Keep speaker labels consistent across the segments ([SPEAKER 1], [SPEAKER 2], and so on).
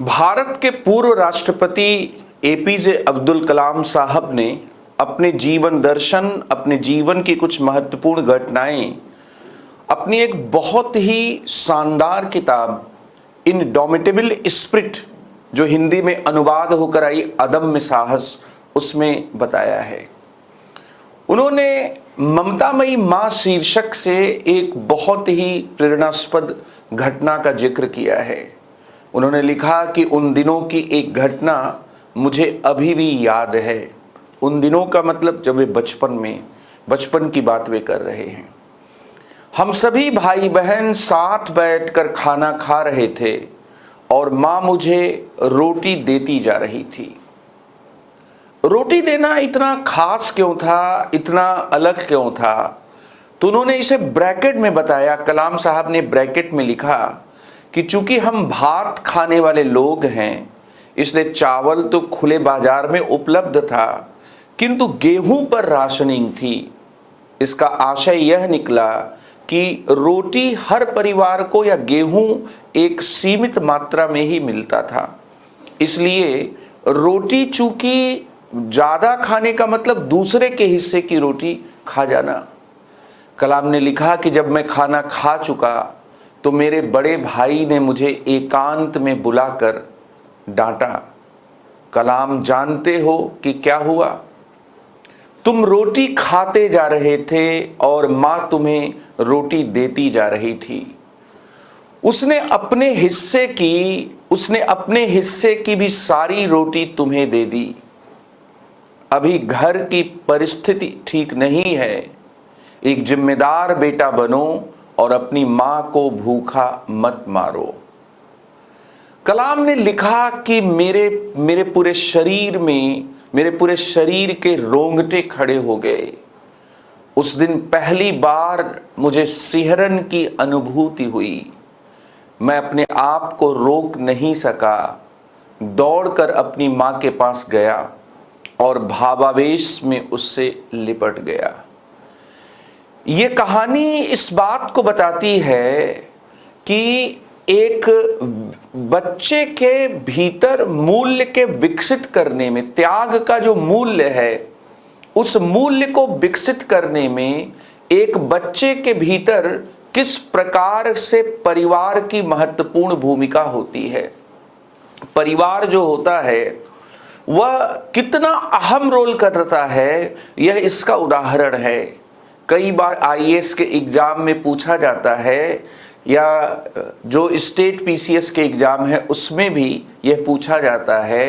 [SPEAKER 1] भारत के पूर्व राष्ट्रपति एपीजे अब्दुल कलाम साहब ने अपने जीवन दर्शन, अपने जीवन की कुछ महत्वपूर्ण घटनाएं अपनी एक बहुत ही शानदार किताब इनडोमिटेबल स्पिरिट, जो हिंदी में अनुवाद होकर आई अदम्य साहस, उसमें बताया है। उन्होंने ममतामयी मां शीर्षक से एक बहुत ही प्रेरणास्पद घटना का जिक्र किया है। उन्होंने लिखा कि उन दिनों की एक घटना मुझे अभी भी याद है। उन दिनों का मतलब जब वे बचपन की बात वे कर रहे हैं। हम सभी भाई बहन साथ बैठकर खाना खा रहे थे और माँ मुझे रोटी देती जा रही थी। रोटी देना इतना खास क्यों था, इतना अलग क्यों था? तो उन्होंने इसे ब्रैकेट में बताया। कलाम साहब ने ब्रैकेट में लिखा कि चूंकि हम भात खाने वाले लोग हैं, इसलिए चावल तो खुले बाजार में उपलब्ध था, किंतु गेहूं पर राशनिंग थी। इसका आशय यह निकला कि रोटी हर परिवार को या गेहूं एक सीमित मात्रा में ही मिलता था, इसलिए रोटी चूंकि ज्यादा खाने का मतलब दूसरे के हिस्से की रोटी खा जाना। कलाम ने लिखा कि जब मैं खाना खा चुका तो मेरे बड़े भाई ने मुझे एकांत में बुलाकर डांटा। कलाम, जानते हो कि क्या हुआ? तुम रोटी खाते जा रहे थे और मां तुम्हें रोटी देती जा रही थी। उसने अपने हिस्से की भी सारी रोटी तुम्हें दे दी। अभी घर की परिस्थिति ठीक नहीं है। एक जिम्मेदार बेटा बनो और अपनी मां को भूखा मत मारो। कलाम ने लिखा कि मेरे पूरे शरीर के रोंगटे खड़े हो गए। उस दिन पहली बार मुझे सिहरन की अनुभूति हुई। मैं अपने आप को रोक नहीं सका, दौड़कर अपनी मां के पास गया और भावावेश में उससे लिपट गया। ये कहानी इस बात को बताती है कि एक बच्चे के भीतर मूल्य के विकसित करने में, त्याग का जो मूल्य है, उस मूल्य को विकसित करने में एक बच्चे के भीतर किस प्रकार से परिवार की महत्वपूर्ण भूमिका होती है। परिवार जो होता है वह कितना अहम रोल करता है, यह इसका उदाहरण है। कई बार आईएएस के एग्जाम में पूछा जाता है, या जो स्टेट पीसीएस के एग्जाम है उसमें भी यह पूछा जाता है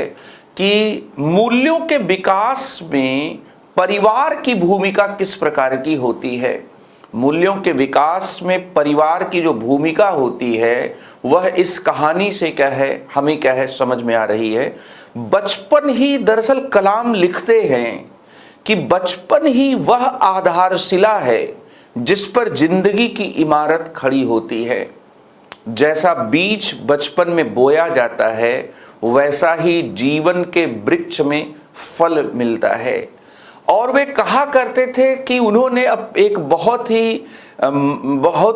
[SPEAKER 1] कि मूल्यों के विकास में परिवार की भूमिका किस प्रकार की होती है। मूल्यों के विकास में परिवार की जो भूमिका होती है वह इस कहानी से हमें समझ में आ रही है। बचपन ही, दरअसल कलाम लिखते हैं कि बचपन ही वह आधारशिला है जिस पर जिंदगी की इमारत खड़ी होती है। जैसा बीज बचपन में बोया जाता है, वैसा ही जीवन के वृक्ष में फल मिलता है। और वे कहा करते थे कि उन्होंने अब एक बहुत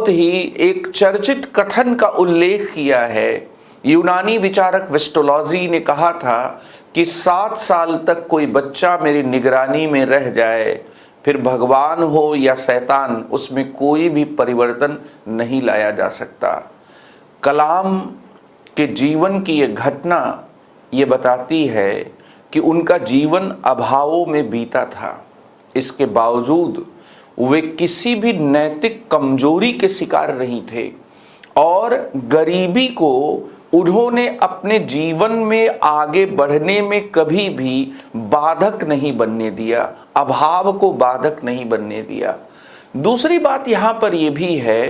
[SPEAKER 1] ही एक चर्चित कथन का उल्लेख किया है। यूनानी विचारक वेस्टोलॉजी ने कहा था कि 7 साल तक कोई बच्चा मेरी निगरानी में रह जाए, फिर भगवान हो या शैतान, उसमें कोई भी परिवर्तन नहीं लाया जा सकता। कलाम के जीवन की ये घटना ये बताती है कि उनका जीवन अभावों में बीता था। इसके बावजूद वे किसी भी नैतिक कमजोरी के शिकार नहीं थे और गरीबी को उन्होंने अपने जीवन में आगे बढ़ने में कभी भी बाधक नहीं बनने दिया, अभाव को बाधक नहीं बनने दिया। दूसरी बात यहाँ पर यह भी है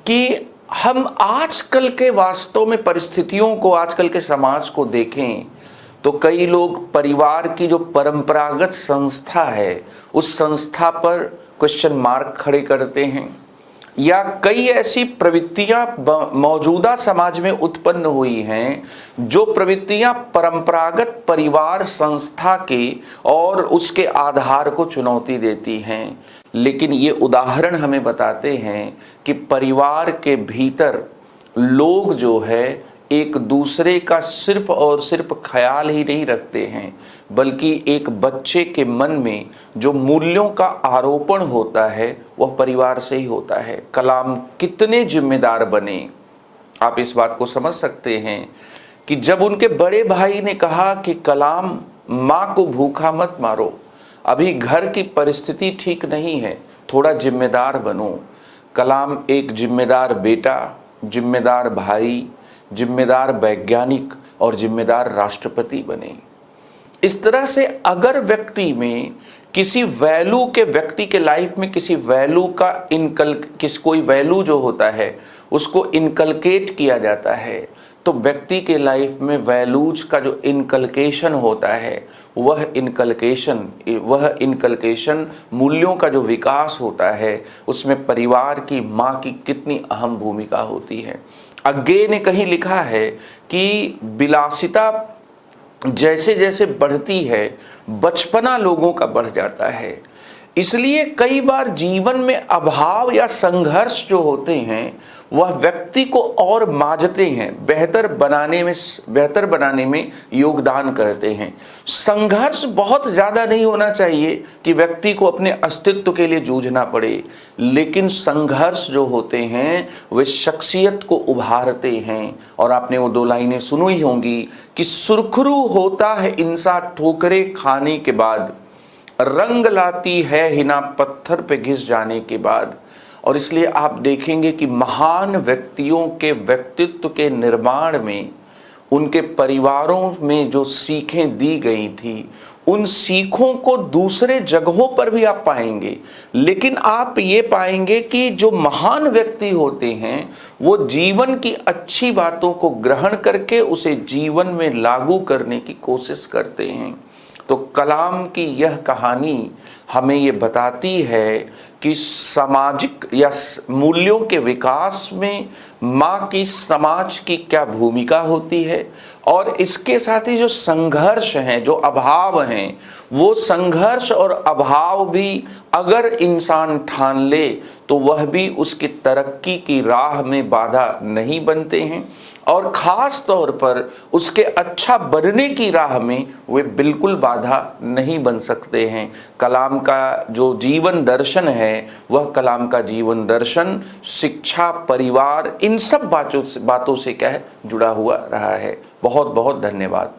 [SPEAKER 1] कि हम आजकल के वास्तव में परिस्थितियों को, आजकल के समाज को देखें तो कई लोग परिवार की जो परंपरागत संस्था है उस संस्था पर क्वेश्चन मार्क खड़े करते हैं, या कई ऐसी प्रवृत्तियां मौजूदा समाज में उत्पन्न हुई हैं जो प्रवृत्तियां परंपरागत परिवार संस्था के और उसके आधार को चुनौती देती हैं। लेकिन ये उदाहरण हमें बताते हैं कि परिवार के भीतर लोग जो है एक दूसरे का सिर्फ और सिर्फ ख्याल ही नहीं रखते हैं, बल्कि एक बच्चे के मन में जो मूल्यों का आरोपण होता है वह परिवार से ही होता है। कलाम कितने जिम्मेदार बने, आप इस बात को समझ सकते हैं कि जब उनके बड़े भाई ने कहा कि कलाम, माँ को भूखा मत मारो, अभी घर की परिस्थिति ठीक नहीं है, थोड़ा जिम्मेदार बनो। कलाम एक जिम्मेदार बेटा, जिम्मेदार भाई, जिम्मेदार वैज्ञानिक और जिम्मेदार राष्ट्रपति बने। इस तरह से अगर व्यक्ति में किसी वैल्यू के, व्यक्ति के लाइफ में किसी वैल्यू का कोई वैल्यू जो होता है उसको इनकलकेट किया जाता है, तो व्यक्ति के लाइफ में वैल्यूज का जो इनकलकेशन होता है वह इनकलकेशन मूल्यों का जो विकास होता है उसमें परिवार की, माँ की कितनी अहम भूमिका होती है। अग्गे ने कहीं लिखा है कि विलासिता जैसे जैसे बढ़ती है बचपना लोगों का बढ़ जाता है। इसलिए कई बार जीवन में अभाव या संघर्ष जो होते हैं वह व्यक्ति को और मांझते हैं, बेहतर बनाने में योगदान करते हैं। संघर्ष बहुत ज़्यादा नहीं होना चाहिए कि व्यक्ति को अपने अस्तित्व के लिए जूझना पड़े, लेकिन संघर्ष जो होते हैं वे शख्सियत को उभारते हैं। और आपने वो 2 लाइनें सुनी होंगी कि सुरखरू होता है इंसान ठोकरें खाने के बाद, रंग लाती है हिना पत्थर पे घिस जाने के बाद। और इसलिए आप देखेंगे कि महान व्यक्तियों के व्यक्तित्व के निर्माण में उनके परिवारों में जो सीखें दी गई थी, उन सीखों को दूसरे जगहों पर भी आप पाएंगे। लेकिन आप ये पाएंगे कि जो महान व्यक्ति होते हैं वो जीवन की अच्छी बातों को ग्रहण करके उसे जीवन में लागू करने की कोशिश करते हैं। तो कलाम की यह कहानी हमें ये बताती है कि सामाजिक या मूल्यों के विकास में माँ की, समाज की क्या भूमिका होती है, और इसके साथ ही जो संघर्ष हैं, जो अभाव हैं, वो संघर्ष और अभाव भी अगर इंसान ठान ले तो वह भी उसकी तरक्की की राह में बाधा नहीं बनते हैं, और ख़ास तौर पर उसके अच्छा बनने की राह में वे बिल्कुल बाधा नहीं बन सकते हैं। कलाम का जो जीवन दर्शन है वह कलाम का जीवन दर्शन शिक्षा, परिवार, इन सब बातों से क्या है जुड़ा हुआ रहा है। बहुत बहुत धन्यवाद।